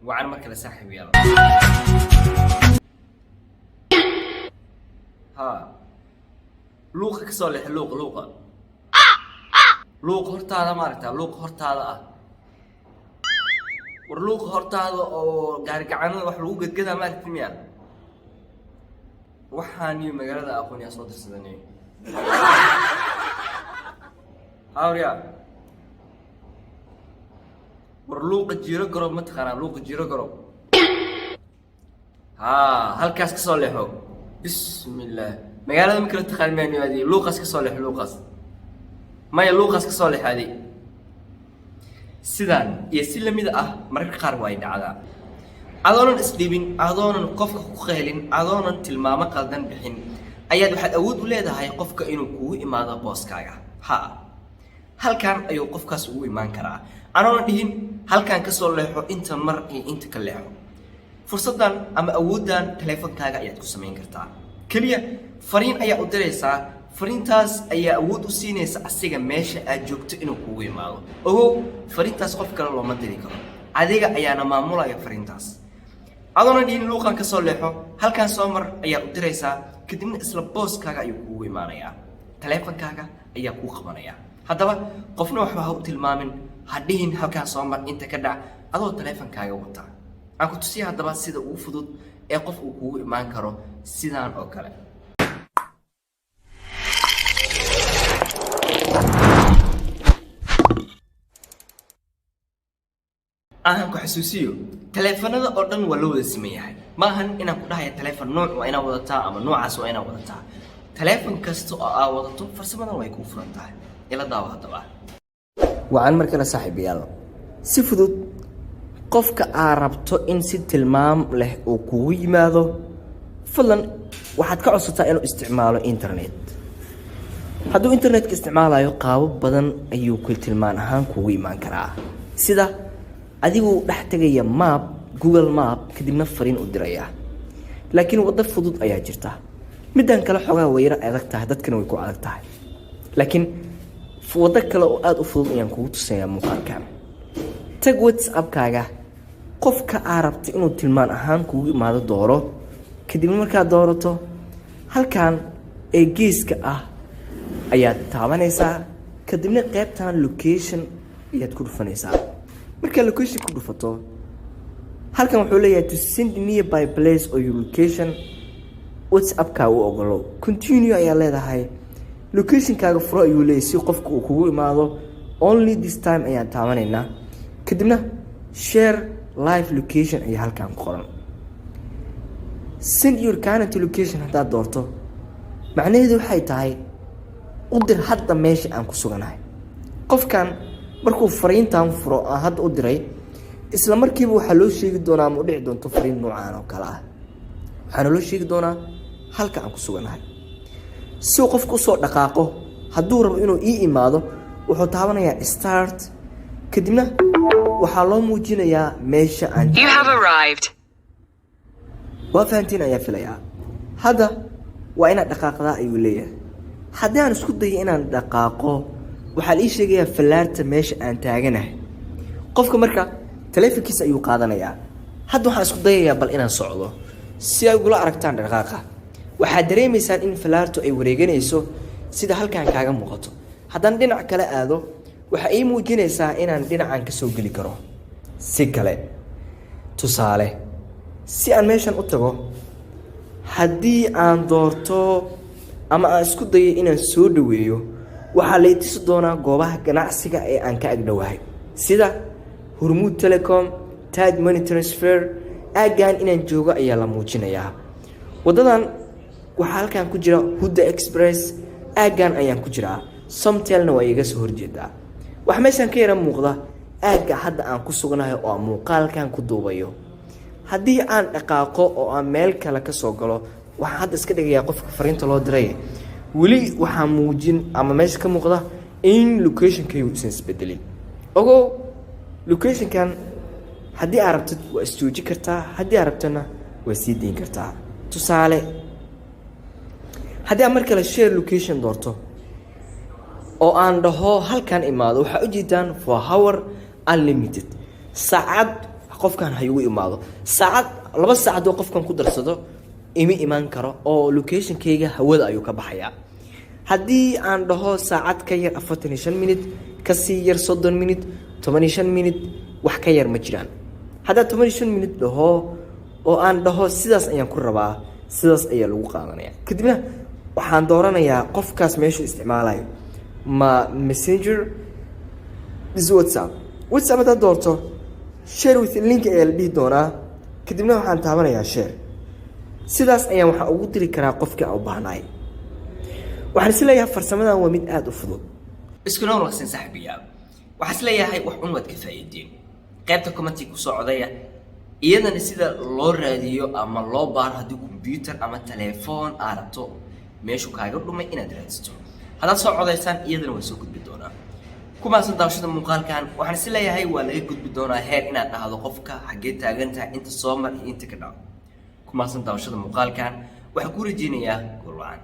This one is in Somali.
وعن مركز ساحب يلا ها لوق كسولح لوق هرتادا ماركتا لوق هرتادا ورلوق هرتادا oo gaar gacanada wax lagu gadgada maaragtay miya waxaan iyo magaalada aqoon ya soo dirsadanay hawriya ورلوق جيرو قرب متخنا لوق جيرو قرب halkaas ka soo leexo bismillaah magaalada ma kala taqaanayno hadii luuqas ka soo leexo luuqas maya luuqas ka soo leexaday sidaan iyo si lamid ah mararka qaar way dhacdaa adoonan isdhibin adoonan qofka ku qeelin adoonan tilmaamo qaldan bixin ayaad waxaad awood u leedahay qofka inuu kugu imaado booskaaga halkan ayuu qofkaas ugu imaan karaa anoo dhihin halkan ka soo leexo inta mar iyo inta ka leexo fursadan ama awoodan teleefankaaga ayaad ku sameyn kartaa kaliya fariin ayaa u diraysaa fariintaas ayaa awood u siinaysa asiga meesha aad joogto inuu kugu imaado ogow fariintaas qof kale looma diri karo adiga ayaana maamulaya fariintaas adoona dhihin luuqan ka soo leexo halkan soo mar ayaa u diraysaa kadibna isla booskaaga ayuu kugu imaanayaa teleefankaaga ayaa kuu qabanaya haddaba qofna waxba ha u tilmaamin hadhihin halkan soo mar inta ka dhac adoo teleefankaaga wata aan ku tusiya haddaba sida ugu fudud ee qof uu kugu imaan karo sidaan oo kale aan ku xasuusiyo teleefanada oo dhan waa loo wada simeeyahay maahan inaan ku dhahayo teleefan nooc waa inaa wadataa ama noocaas waa inaa wadataa teleefan kasta oo aa wadato farsamadan way kuu furan tahay ila daawo haddaba وعن مركز صاحب يلا سفدود قفك عربتو إن ست المام له وكوي ماذا فلان واحد كعصتا إنه استعماله إنترنت هادو إنترنت كاستعماله يقاوب بدن أيو كل تلمان هان كوي مان كرا سيدا أديو نحتاجي ماب جوجل ماب كدي منفرين قدريا لكن وظف فضود أيها جرتا مدان كلا حوجا ويرا أذكتها دت كانوا يكون أذكتها لكن فوضك لو أد أفضل إنك توصي مقاركة تج واتساب كاجا قف كعربت إنه تلمان أهان كوي ما هذا دوره كدي مركا دورته هل كان إجيز كأه أيات تعبانيسا كدي من قيبتها لوكيشن يتكون فنيسا مركا لوكيشن كله فتو هل كان حولي to send nearby place or your location واتساب كاو أقوله continue أيها لهذا هاي location kaaga furo ayuu leeyahay si qofku uu kugu imaado only this time ayaan taabanayna kadibna share live location ayaa halkan ku qoran send your current location hadaa doorto macnaheedu waxay tahay u dir hadda meesha aan ku suganahay qofkan markuu fariintan furo aan hadda u diray isla markiiba waxa loo sheegi doonaa ama u dhici doonto fariin noocan oo kala ah waxaana loo sheegi doonaa halka aan ku suganahay si uu qofku soo dhaqaaqo hadduu rabo inuu ii imaado wuxuu taabanayaa start kadibna waxaa loo muujinayaa meesha aan you have arrived waa fahantiin ayaa filayaa hadda waa inaad dhaqaaqdaa ayuu leeyahay haddii aan isku dayo inaan dhaqaaqo waxaa la ii sheegayaa fallaarta meesha aan taaganahay qofka marka teleefankiisa ayuu qaadanayaa hadda waxaan isku dayayaa bal inaan socdo si ay ugula aragtaan dhaqaaqa waxaad dareemaysaan in falaartu ay wareeganayso sida halkan kaaga muuqato haddaan dhinac kale aado waxa ay muujinaysaa inaan dhinacan ka soo geli karo si kale tusaale si aan meeshan u tago haddii aan doorto ama aan isku dayo inaan soo dhaweeyo waxaa la tusi doonaa goobaha ganacsiga ee aan ka agdhowahay sida Hormuud Telecom Taj Money Transfer aagaan inaan joogo ayaa la muujinayaa wadadan waxaa halkan ku jira Huda Express aagaan ayaan ku jiraa Somtelna waa iga soo horjeedaa wax meeshan ka yara muuqda aaga hadda aan ku suganahay oo muuqaalkan ku duubayo haddii aan dhaqaaqo oo aan meel kale ka soo galo waxaan hadda iska dhigayaa qofka fariinta loo diray weli waxaa muujin ama meesha ka muuqda in location-kaygu uusan isbedelin ogow location-kan haddii aad rabtid waa isjooji kartaa haddii aad rabtana waa sii dayn kartaa tusaale haddii aan mar kale share location doorto oo aan dhaho halkan imaado waxaa u jeedaan for hour unlimited saacad qofkan ha igu imaado saacad 2 saacadood oo qofkan ku darsado ima iman karo oo locationkayga hawada ayuu ka baxayaa haddii aan dhaho saacad ka yar 45 minute ka sii yar 30 minute 15 minute wax ka yar ma jiraan hadda 15 minute dhaho oo aan dhaho sidaas ayaan ku rabaa sidaas ayaa lagu qaadanaya kadibna waxaan dooranayaa qofkaas meesha isticmaalayo ma messenger is WhatsApp hada doorto share with link ee la dhihi doonaa kadibna waxaan taabanayaa share sidaas ayaan waxa ugu diri karaa qofka u baahnay waxaan isleeyahay farsamadan waa mid aad u fudud isku nool waqsan saaxiibiya waxaan isleeyahay wax un wad ka faa'iideen qaybta comment ku socodaya iyadana sida loo raadiyo ama loo baaro hadii computer ama telephone aarto meeshu kaaga dhumay inaad raadisto hadaad soo codaysaan iyadana way soo gudbi doonaa kuma san daawashada muuqaalkan waxaan isleeyahay waa laga gudbi doonaa heer inaad dhahdo qofka xagee taagan tahay inta soo mar inta ka dhaw kuma san daawashada muuqaalkan waxa ku rajeynayaa gool wacan